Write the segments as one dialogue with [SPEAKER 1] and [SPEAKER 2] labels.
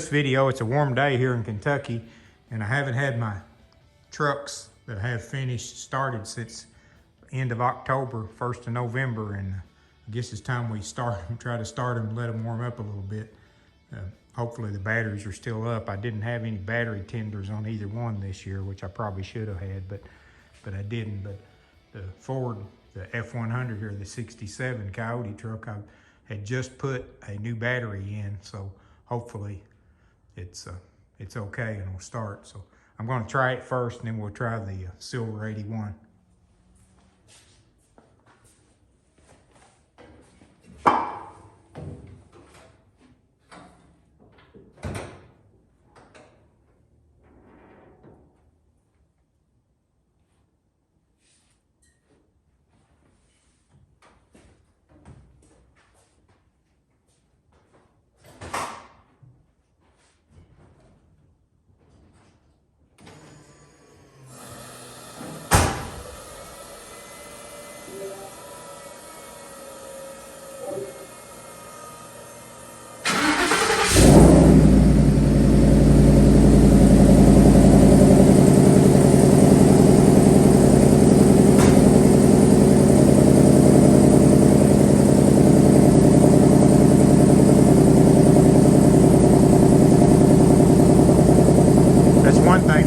[SPEAKER 1] this video, it's a warm day here in Kentucky, and I haven't had my trucks that I have finished started since end of October, 1st of November, and I guess it's time we start them, try to start them and let them warm up a little bit. Hopefully the batteries are still up. I didn't have any battery tenders on either one this year, which I probably should have had, but I didn't. But the Ford, the F100 here, the 67 Coyote truck, I had just put a new battery in, so hopefully it's okay and it'll start. So I'm going to try it first, and then we'll try the Silver 81.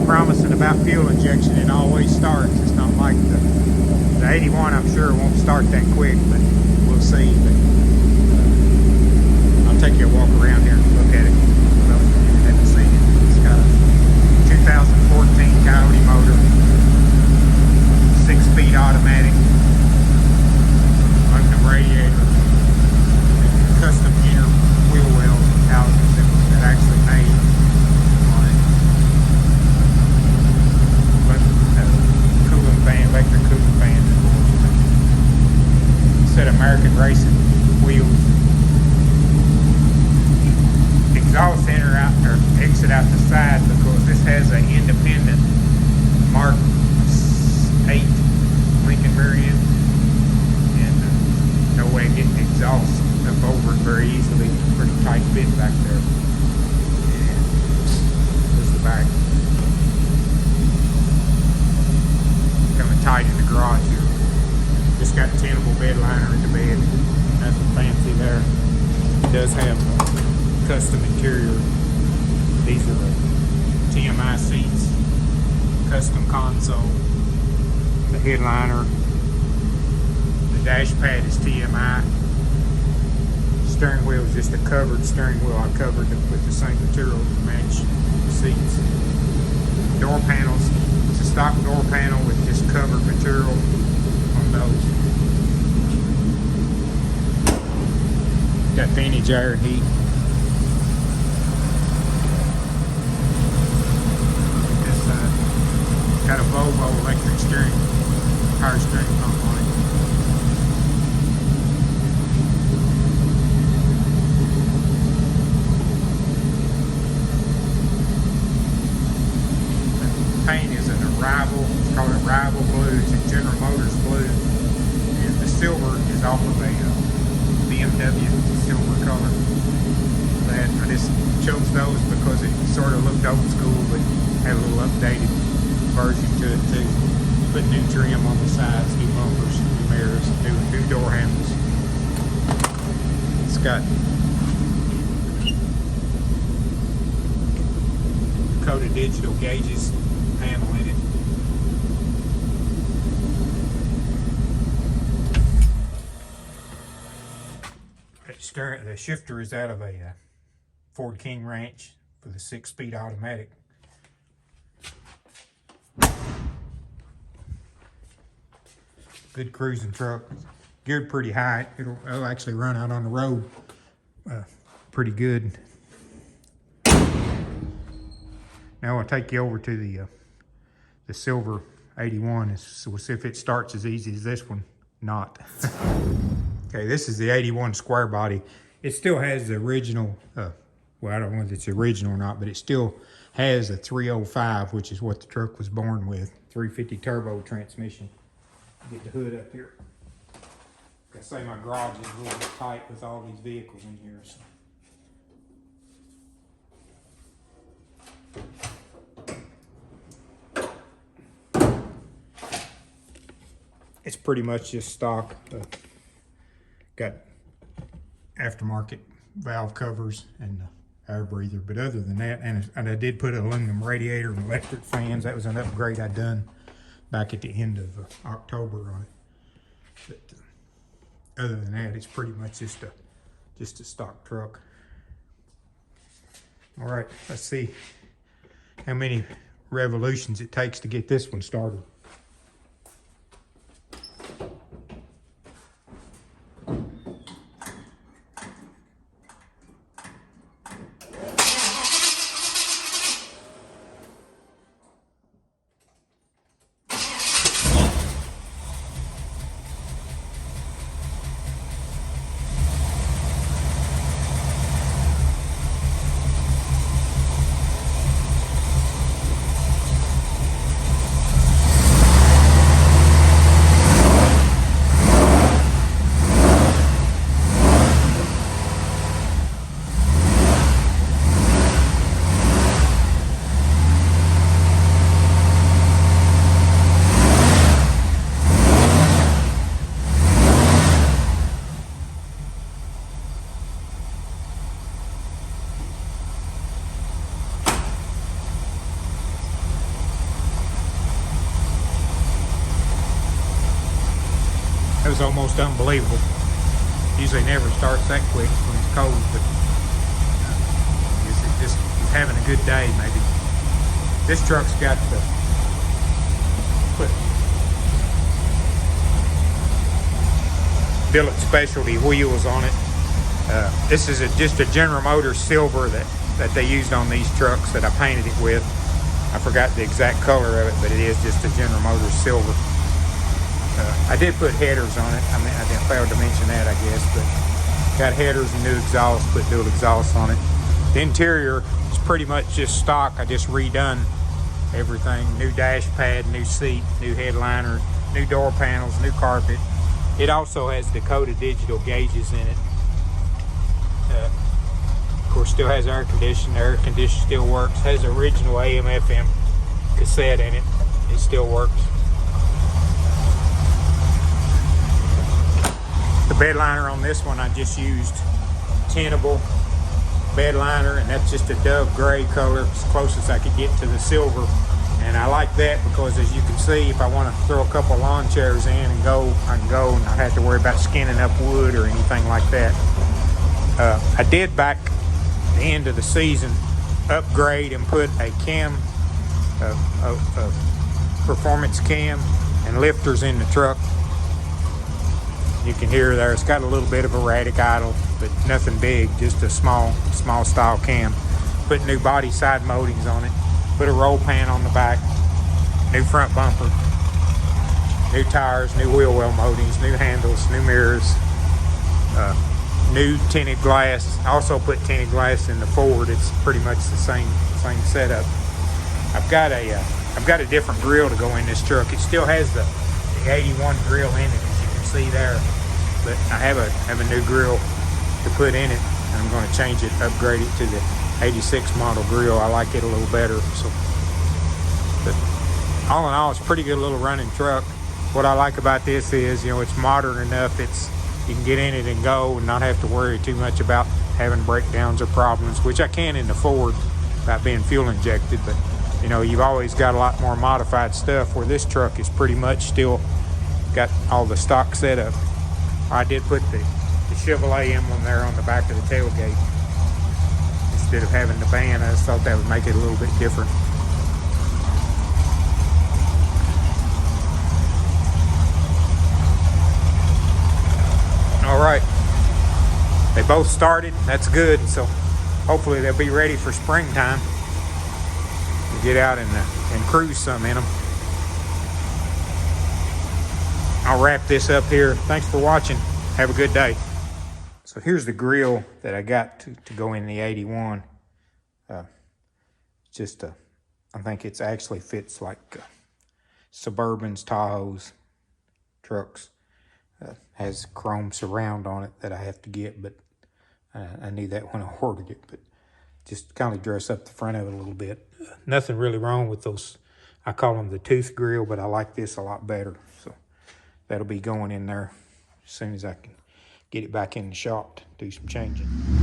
[SPEAKER 1] Promising about fuel injection, it always starts. It's not like the 81, I'm sure won't start that quick, but we'll see. But I'll take you a walk around here and look at it. Well, you haven't seen it. It's got a 2014 Coyote motor, 6-speed automatic, aluminum radiator, custom inner wheel wells and housings that actually made on it. Electric cooling fans, of course. Set American Racing wheels. Exhaust enter out or exit out the side, because this has an independent Mark 8 Lincoln rear end, and no way of getting exhaust up over it very easily. Pretty tight fit back there. And this is the back. Coming tight in the garage here. Just got tenable bed liner in the bed. Nothing fancy there. It does have a custom interior. These are the TMI seats. Custom console. The headliner. The dash pad is TMI. Steering wheel is just a covered steering wheel. I covered it with the same material to match the seats. Door panels. It's a stock door panel with just covered material on those. Got vantage air and heat. This got a Volvo electric steering, power steering pump on it. Paint is an Arrival. It's called Arrival Blue. It's a General Motors blue, and the silver is off of a BMW silver color. That I just chose those because it sort of looked old school, but had a little updated version to it too. Put new trim on the sides, new bumpers, new mirrors, new door handles. It's got Dakota digital gauges panel in it. The shifter is out of a Ford King Ranch for the 6-speed automatic. Good cruising truck. Geared pretty high. It'll actually run out on the road pretty good. Now I'll take you over to the Silver 81. We'll see if it starts as easy as this one. Not. Okay, this is the 81 square body. It still has the original, well, I don't know if it's original or not, but it still has a 305, which is what the truck was born with. 350 turbo transmission. Get the hood up here. Like I say, my garage is a little bit tight with all these vehicles in here. So. it's pretty much just stock. Got aftermarket valve covers and air breather, but other than that, and I did put an aluminum radiator and electric fans. That was an upgrade I done back at the end of October on it. But other than that, it's pretty much just a stock truck. All right, let's see how many revolutions it takes to get this one started. That was almost unbelievable. Usually never starts that quick when it's cold, but it just was having a good day maybe. This truck's got the billet specialty wheels on it. This is just a General Motors silver that they used on these trucks that I painted it with. I forgot the exact color of it, but it is just a General Motors silver. I did put headers on it. I mean, I didn't fail to mention that, I guess, but got headers and new exhaust, put dual exhaust on it. The interior is pretty much just stock. I just redone everything. New dash pad, new seat, new headliner, new door panels, new carpet. It also has Dakota digital gauges in it. Of course, still has air conditioning. The air conditioner still works. Has original AM/FM cassette in it. It still works. The bed liner on this one, I just used tintable bed liner, and that's just a dove gray color, as close as I could get to the silver. And I like that because, as you can see, if I want to throw a couple lawn chairs in and go, I can go and not have to worry about skinning up wood or anything like that. I did back at the end of the season upgrade and put a cam, a performance cam and lifters in the truck. You can hear there, it's got a little bit of erratic idle, but nothing big, just a small style cam. Put new body side moldings on it, put a roll pan on the back, new front bumper, new tires, new wheel well moldings, new handles, new mirrors, new tinted glass. I also put tinted glass in the Ford. It's pretty much the same setup. I've got a different grill to go in this truck. It still has the 81 grill in it, as you can see there, but I have a new grill to put in it, and I'm going to change it, upgrade it to the 86 model grill. I like it a little better. So, but all in all, it's a pretty good little running truck. What I like about this is, it's modern enough. You can get in it and go and not have to worry too much about having breakdowns or problems, which I can in the Ford about being fuel injected. But you've always got a lot more modified stuff, where this truck is pretty much still got all the stock setup. I did put the Chevrolet emblem there on the back of the tailgate instead of having the band. I just thought that would make it a little bit different. All right, they both started. That's good. So hopefully they'll be ready for springtime to get out and cruise some in them. I'll wrap this up here. Thanks for watching. Have a good day. So here's the grill that I got to go in the 81. I think it's actually fits like Suburbans, Tahoes, trucks. Has chrome surround on it that I have to get, but I knew that when I ordered it. But just kind of dress up the front of it a little bit. Nothing really wrong with those. I call them the tooth grill, but I like this a lot better. So that'll be going in there as soon as I can get it back in the shop to do some changing.